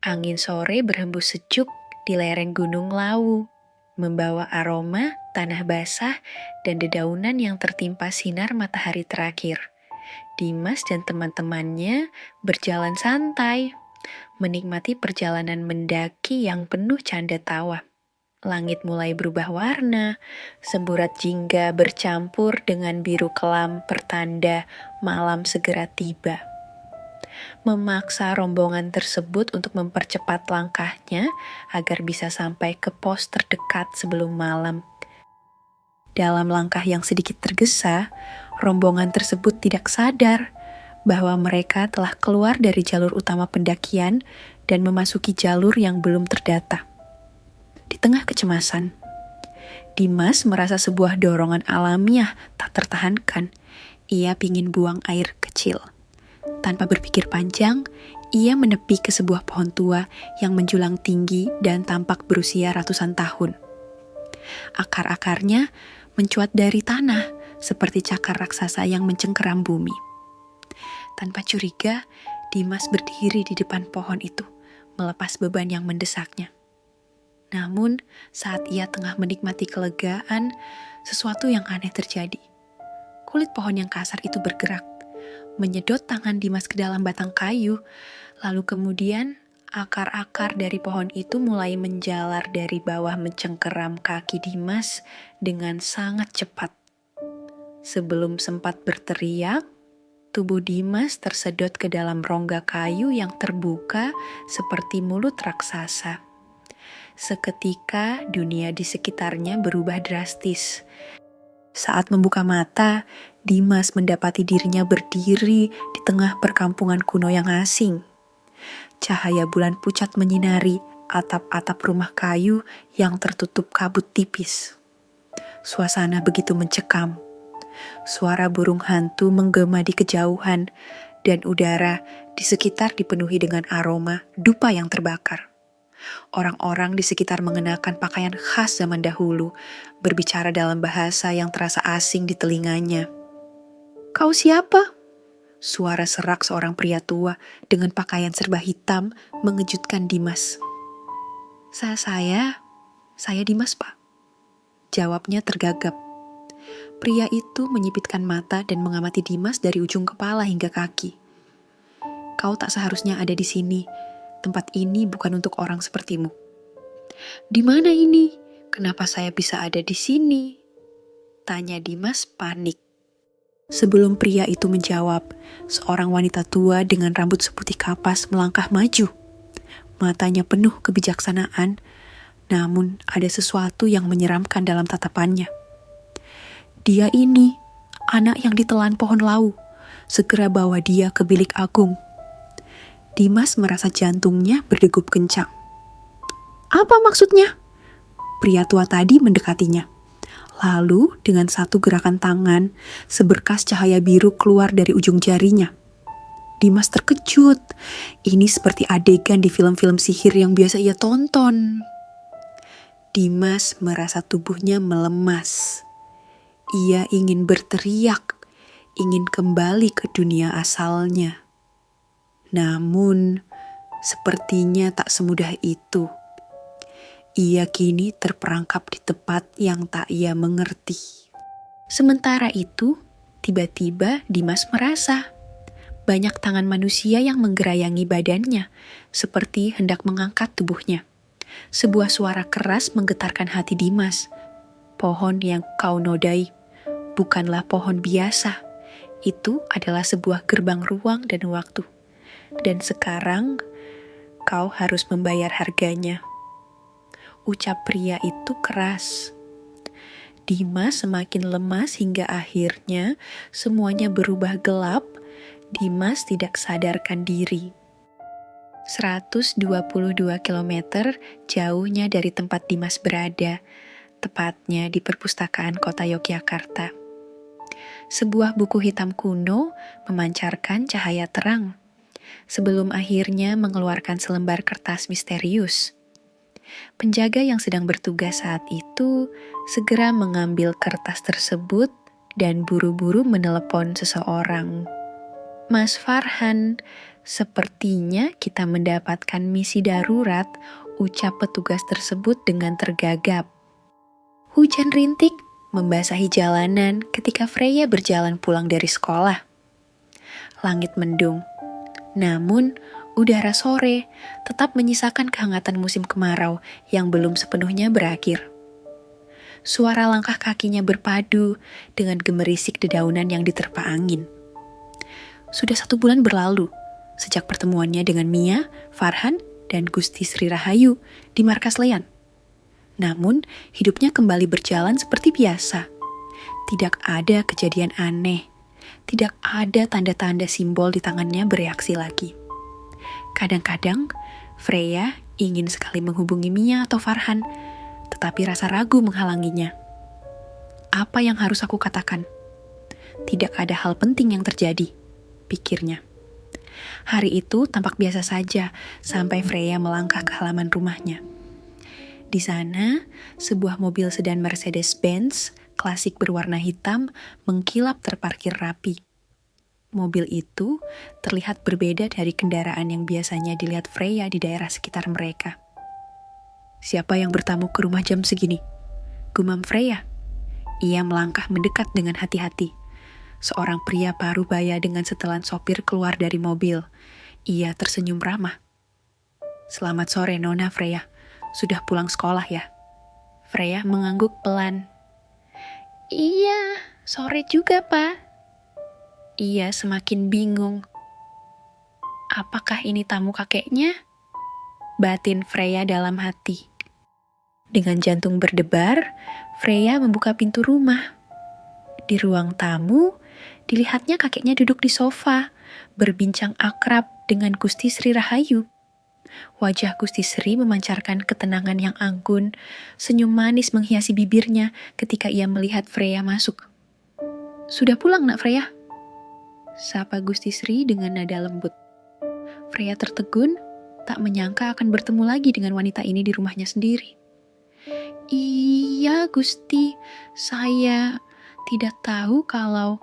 Angin sore berhembus sejuk di lereng Gunung Lawu, membawa aroma tanah basah dan dedaunan yang tertimpa sinar matahari terakhir. Dimas dan teman-temannya berjalan santai, menikmati perjalanan mendaki yang penuh canda tawa. Langit mulai berubah warna, semburat jingga bercampur dengan biru kelam pertanda malam segera tiba. Memaksa rombongan tersebut untuk mempercepat langkahnya agar bisa sampai ke pos terdekat sebelum malam. Dalam langkah yang sedikit tergesa, rombongan tersebut tidak sadar bahwa mereka telah keluar dari jalur utama pendakian dan memasuki jalur yang belum terdata. Di tengah kecemasan, Dimas merasa sebuah dorongan alamiah tak tertahankan. Ia ingin buang air kecil. Tanpa berpikir panjang, ia menepi ke sebuah pohon tua yang menjulang tinggi dan tampak berusia ratusan tahun. Akar-akarnya mencuat dari tanah seperti cakar raksasa yang mencengkeram bumi. Tanpa curiga, Dimas berdiri di depan pohon itu, melepas beban yang mendesaknya. Namun, saat ia tengah menikmati kelegaan, sesuatu yang aneh terjadi. Kulit pohon yang kasar itu bergerak, menyedot tangan Dimas ke dalam batang kayu, lalu kemudian akar-akar dari pohon itu mulai menjalar dari bawah mencengkeram kaki Dimas dengan sangat cepat. Sebelum sempat berteriak, tubuh Dimas tersedot ke dalam rongga kayu yang terbuka seperti mulut raksasa. Seketika dunia di sekitarnya berubah drastis. Saat membuka mata, Dimas mendapati dirinya berdiri di tengah perkampungan kuno yang asing. Cahaya bulan pucat menyinari atap-atap rumah kayu yang tertutup kabut tipis. Suasana begitu mencekam. Suara burung hantu menggema di kejauhan, dan udara di sekitar dipenuhi dengan aroma dupa yang terbakar. Orang-orang di sekitar mengenakan pakaian khas zaman dahulu, berbicara dalam bahasa yang terasa asing di telinganya. "Kau siapa?" Suara serak seorang pria tua dengan pakaian serba hitam mengejutkan Dimas. Saya Dimas, Pak." Jawabnya tergagap. Pria itu menyipitkan mata dan mengamati Dimas dari ujung kepala hingga kaki. "Kau tak seharusnya ada di sini. Tempat ini bukan untuk orang sepertimu." "Di mana ini? Kenapa saya bisa ada di sini?" tanya Dimas panik. Sebelum pria itu menjawab, seorang wanita tua dengan rambut seputih kapas melangkah maju. Matanya penuh kebijaksanaan, namun ada sesuatu yang menyeramkan dalam tatapannya. "Dia ini, anak yang ditelan pohon lau. Segera bawa dia ke bilik agung." Dimas merasa jantungnya berdegup kencang. "Apa maksudnya?" Pria tua tadi mendekatinya. Lalu dengan satu gerakan tangan, seberkas cahaya biru keluar dari ujung jarinya. Dimas terkejut. Ini seperti adegan di film-film sihir yang biasa ia tonton. Dimas merasa tubuhnya melemas. Ia ingin berteriak, ingin kembali ke dunia asalnya. Namun, sepertinya tak semudah itu. Ia kini terperangkap di tempat yang tak ia mengerti. Sementara itu, tiba-tiba Dimas merasa banyak tangan manusia yang menggerayangi badannya, seperti hendak mengangkat tubuhnya. Sebuah suara keras menggetarkan hati Dimas. "Pohon yang kau nodai bukanlah pohon biasa. Itu adalah sebuah gerbang ruang dan waktu. Dan sekarang kau harus membayar harganya." Ucap pria itu keras. Dimas semakin lemas hingga akhirnya semuanya berubah gelap. Dimas tidak sadarkan diri. 122 km jauhnya dari tempat Dimas berada, tepatnya di perpustakaan kota Yogyakarta. Sebuah buku hitam kuno memancarkan cahaya terang, sebelum akhirnya mengeluarkan selembar kertas misterius. Penjaga yang sedang bertugas saat itu segera mengambil kertas tersebut dan buru-buru menelepon seseorang. "Mas Farhan, Sepertinya kita mendapatkan misi darurat, ucap petugas tersebut dengan tergagap. Hujan rintik membasahi jalanan ketika Freya berjalan pulang dari sekolah. Langit mendung, namun udara sore tetap menyisakan kehangatan musim kemarau yang belum sepenuhnya berakhir. Suara langkah kakinya berpadu dengan gemerisik dedaunan yang diterpa angin. Sudah 1 bulan berlalu sejak pertemuannya dengan Mia, Farhan, dan Gusti Sri Rahayu di markas Lean. Namun, hidupnya kembali berjalan seperti biasa. Tidak ada kejadian aneh. Tidak ada tanda-tanda simbol di tangannya bereaksi lagi. Kadang-kadang, Freya ingin sekali menghubungi Mia atau Farhan, tetapi rasa ragu menghalanginya. Apa yang harus aku katakan? Tidak ada hal penting yang terjadi, pikirnya. Hari itu tampak biasa saja sampai Freya melangkah ke halaman rumahnya. Di sana, sebuah mobil sedan Mercedes-Benz klasik berwarna hitam mengkilap terparkir rapi. Mobil itu terlihat berbeda dari kendaraan yang biasanya dilihat Freya di daerah sekitar mereka. Siapa yang bertamu ke rumah jam segini? Gumam Freya. Ia melangkah mendekat dengan hati-hati. Seorang pria parubaya dengan setelan sopir keluar dari mobil. Ia tersenyum ramah. Selamat sore, Nona Freya. Sudah pulang sekolah ya? Freya mengangguk pelan. Iya, sore juga, Pak. Ia semakin bingung. Apakah ini tamu kakeknya? Batin Freya dalam hati. Dengan jantung berdebar, Freya membuka pintu rumah. Di ruang tamu, dilihatnya kakeknya duduk di sofa, berbincang akrab dengan Gusti Sri Rahayu. Wajah Gusti Sri memancarkan ketenangan yang anggun, senyum manis menghiasi bibirnya ketika ia melihat Freya masuk. Sudah pulang, Nak Freya? Sapa Gusti Sri dengan nada lembut. Freya tertegun, tak menyangka akan bertemu lagi dengan wanita ini di rumahnya sendiri. Iya, Gusti, saya tidak tahu kalau...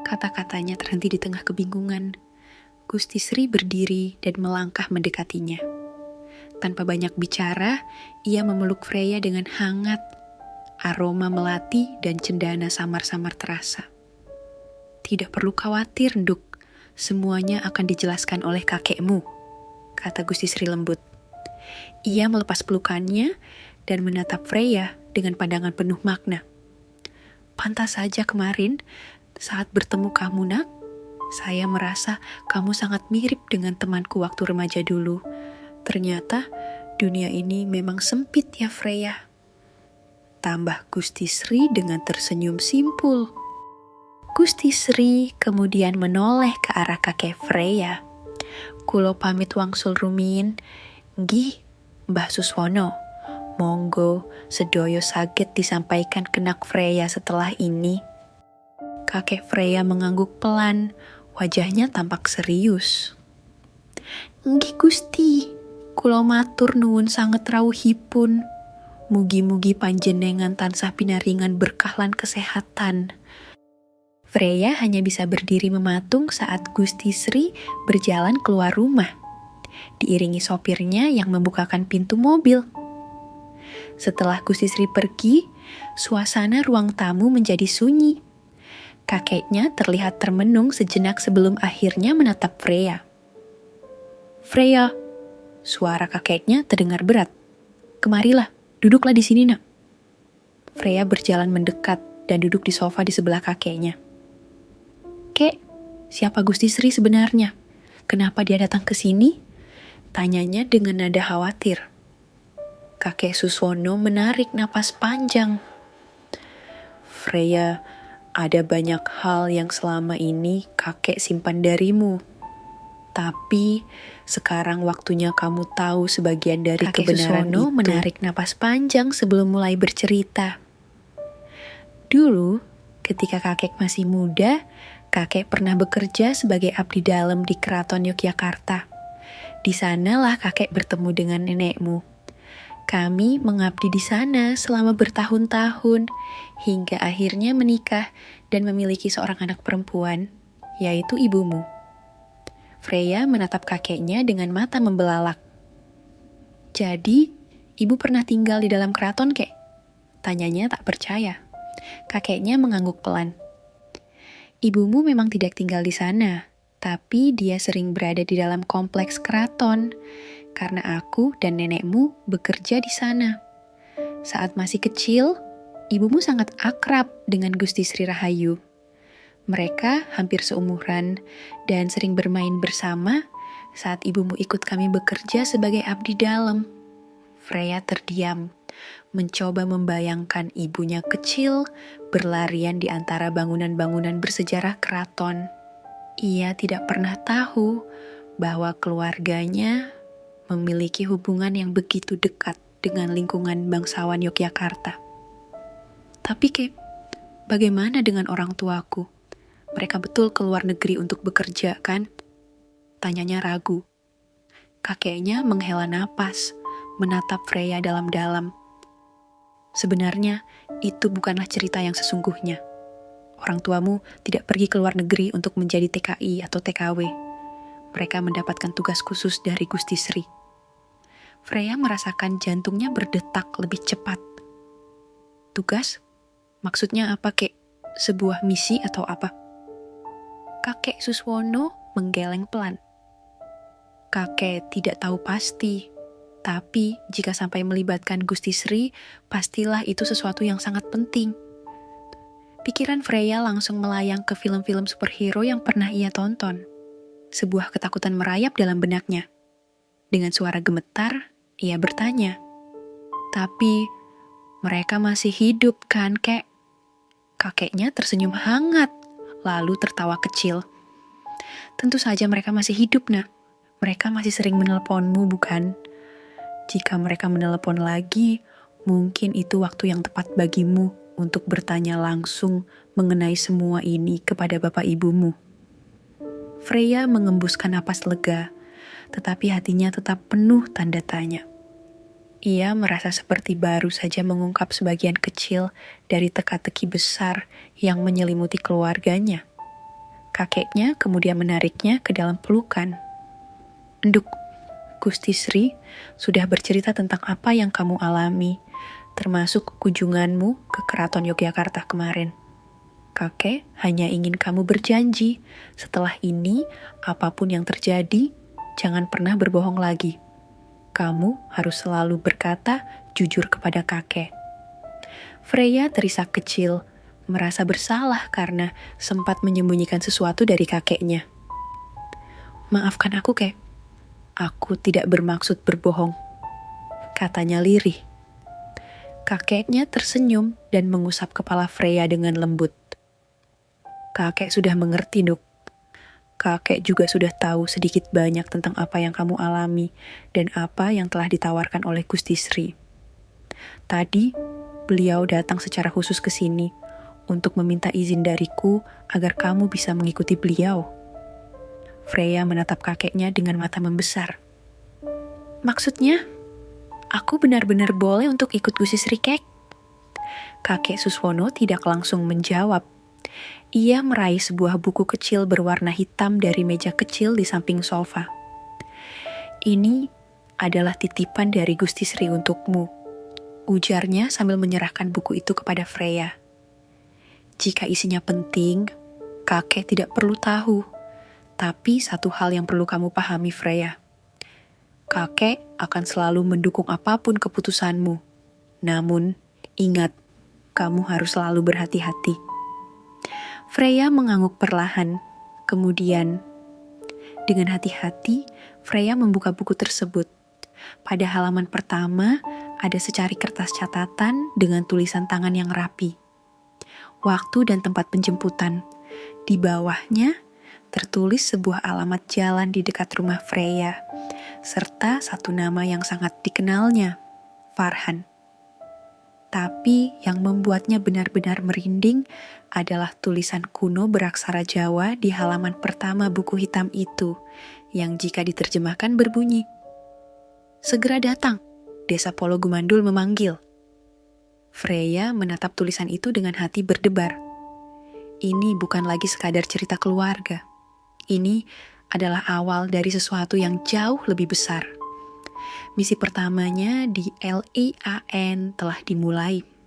Kata-katanya terhenti di tengah kebingungan. Gusti Sri berdiri dan melangkah mendekatinya. Tanpa banyak bicara, ia memeluk Freya dengan hangat. Aroma melati dan cendana samar-samar terasa. Tidak perlu khawatir, Nduk. Semuanya akan dijelaskan oleh kakekmu, kata Gusti Sri lembut. Ia melepas pelukannya dan menatap Freya dengan pandangan penuh makna. Pantas saja kemarin, saat bertemu kamu, Nak, saya merasa kamu sangat mirip dengan temanku waktu remaja dulu. Ternyata dunia ini memang sempit ya, Freya. Tambah Gusti Sri dengan tersenyum simpul. Gusti Sri kemudian menoleh ke arah kakek Freya. Kulo pamit wangsul rumiyin. Nggih, Mbah Suswono. Monggo sedoyo saged disampaikan kenak Freya setelah ini. Kakek Freya mengangguk pelan, wajahnya tampak serius. Nggih Gusti, kula matur nuwun sanget rawuhipun. Mugi-mugi panjenengan tansah pinaringan berkah lan kesehatan. Freya hanya bisa berdiri mematung saat Gusti Sri berjalan keluar rumah, diiringi sopirnya yang membukakan pintu mobil. Setelah Gusti Sri pergi, suasana ruang tamu menjadi sunyi. Kakeknya terlihat termenung sejenak sebelum akhirnya menatap Freya. Freya, suara kakeknya terdengar berat. Kemarilah, duduklah di sini, Nak. Freya berjalan mendekat dan duduk di sofa di sebelah kakeknya. Kek, siapa Gusti Sri sebenarnya? Kenapa dia datang ke sini? Tanyanya dengan nada khawatir. Kakek Suswono menarik napas panjang. Freya, ada banyak hal yang selama ini kakek simpan darimu. Tapi sekarang waktunya kamu tahu sebagian dari kakek kebenaran Suswono itu. Menarik napas panjang sebelum mulai bercerita. Dulu, ketika kakek masih muda, kakek pernah bekerja sebagai abdi dalam di Keraton Yogyakarta. Di sanalah kakek bertemu dengan nenekmu. Kami mengabdi di sana selama bertahun-tahun, hingga akhirnya menikah dan memiliki seorang anak perempuan, yaitu ibumu. Freya menatap kakeknya dengan mata membelalak. "Jadi, ibu pernah tinggal di dalam keraton, kek?" Tanyanya tak percaya. Kakeknya mengangguk pelan. "Ibumu memang tidak tinggal di sana, tapi dia sering berada di dalam kompleks keraton, karena aku dan nenekmu bekerja di sana. Saat masih kecil, ibumu sangat akrab dengan Gusti Sri Rahayu. Mereka hampir seumuran dan sering bermain bersama saat ibumu ikut kami bekerja sebagai abdi dalam." Freya terdiam, mencoba membayangkan ibunya kecil berlarian di antara bangunan-bangunan bersejarah keraton. Ia tidak pernah tahu bahwa keluarganya memiliki hubungan yang begitu dekat dengan lingkungan bangsawan Yogyakarta. "Tapi kek, bagaimana dengan orang tuaku? Mereka betul keluar negeri untuk bekerja, kan?" Tanyanya ragu. Kakeknya menghela napas, menatap Freya dalam-dalam. "Sebenarnya, itu bukanlah cerita yang sesungguhnya. Orang tuamu tidak pergi ke luar negeri untuk menjadi TKI atau TKW. Mereka mendapatkan tugas khusus dari Gusti Sri." Freya merasakan jantungnya berdetak lebih cepat. "Tugas? Maksudnya apa, kek? Sebuah misi atau apa?" Kakek Suswono menggeleng pelan. "Kakek tidak tahu pasti, tapi jika sampai melibatkan Gusti Sri, pastilah itu sesuatu yang sangat penting." Pikiran Freya langsung melayang ke film-film superhero yang pernah ia tonton. Sebuah ketakutan merayap dalam benaknya. Dengan suara gemetar, ia bertanya, "Tapi mereka masih hidup kan, kek?" Kakeknya tersenyum hangat, lalu tertawa kecil. "Tentu saja mereka masih hidup, nak. Mereka masih sering menelponmu, bukan? Jika mereka menelepon lagi, mungkin itu waktu yang tepat bagimu untuk bertanya langsung mengenai semua ini kepada bapak ibumu." Freya mengembuskan napas lega, tetapi hatinya tetap penuh tanda tanya. Ia merasa seperti baru saja mengungkap sebagian kecil dari teka-teki besar yang menyelimuti keluarganya. Kakeknya kemudian menariknya ke dalam pelukan. "Enduk, Gusti Sri sudah bercerita tentang apa yang kamu alami, termasuk kunjunganmu ke Keraton Yogyakarta kemarin. Kakek hanya ingin kamu berjanji, setelah ini apapun yang terjadi, jangan pernah berbohong lagi. Kamu harus selalu berkata jujur kepada kakek." Freya terisak kecil, merasa bersalah karena sempat menyembunyikan sesuatu dari kakeknya. "Maafkan aku, kek. Aku tidak bermaksud berbohong," katanya lirih. Kakeknya tersenyum dan mengusap kepala Freya dengan lembut. "Kakek sudah mengerti, Nuk. Kakek juga sudah tahu sedikit banyak tentang apa yang kamu alami dan apa yang telah ditawarkan oleh Gusti Sri. Tadi, beliau datang secara khusus ke sini untuk meminta izin dariku agar kamu bisa mengikuti beliau." Freya menatap kakeknya dengan mata membesar. "Maksudnya, aku benar-benar boleh untuk ikut Gusti Sri, kek?" Kakek Suswono tidak langsung menjawab. Ia meraih sebuah buku kecil berwarna hitam dari meja kecil di samping sofa. "Ini adalah titipan dari Gusti Sri untukmu," ujarnya sambil menyerahkan buku itu kepada Freya. "Jika isinya penting, kakek tidak perlu tahu. Tapi satu hal yang perlu kamu pahami, Freya. Kakek akan selalu mendukung apapun keputusanmu. Namun, ingat, kamu harus selalu berhati-hati." Freya mengangguk perlahan. Kemudian, dengan hati-hati, Freya membuka buku tersebut. Pada halaman pertama, ada secari kertas catatan dengan tulisan tangan yang rapi. Waktu dan tempat penjemputan. Di bawahnya, tertulis sebuah alamat jalan di dekat rumah Freya, serta satu nama yang sangat dikenalnya, Farhan. Tapi yang membuatnya benar-benar merinding adalah tulisan kuno beraksara Jawa di halaman pertama buku hitam itu, yang jika diterjemahkan berbunyi, "Segera datang, Desa Polo Gumandul memanggil." Freya menatap tulisan itu dengan hati berdebar. Ini bukan lagi sekadar cerita keluarga. Ini adalah awal dari sesuatu yang jauh lebih besar. Misi pertamanya di LIAN telah dimulai.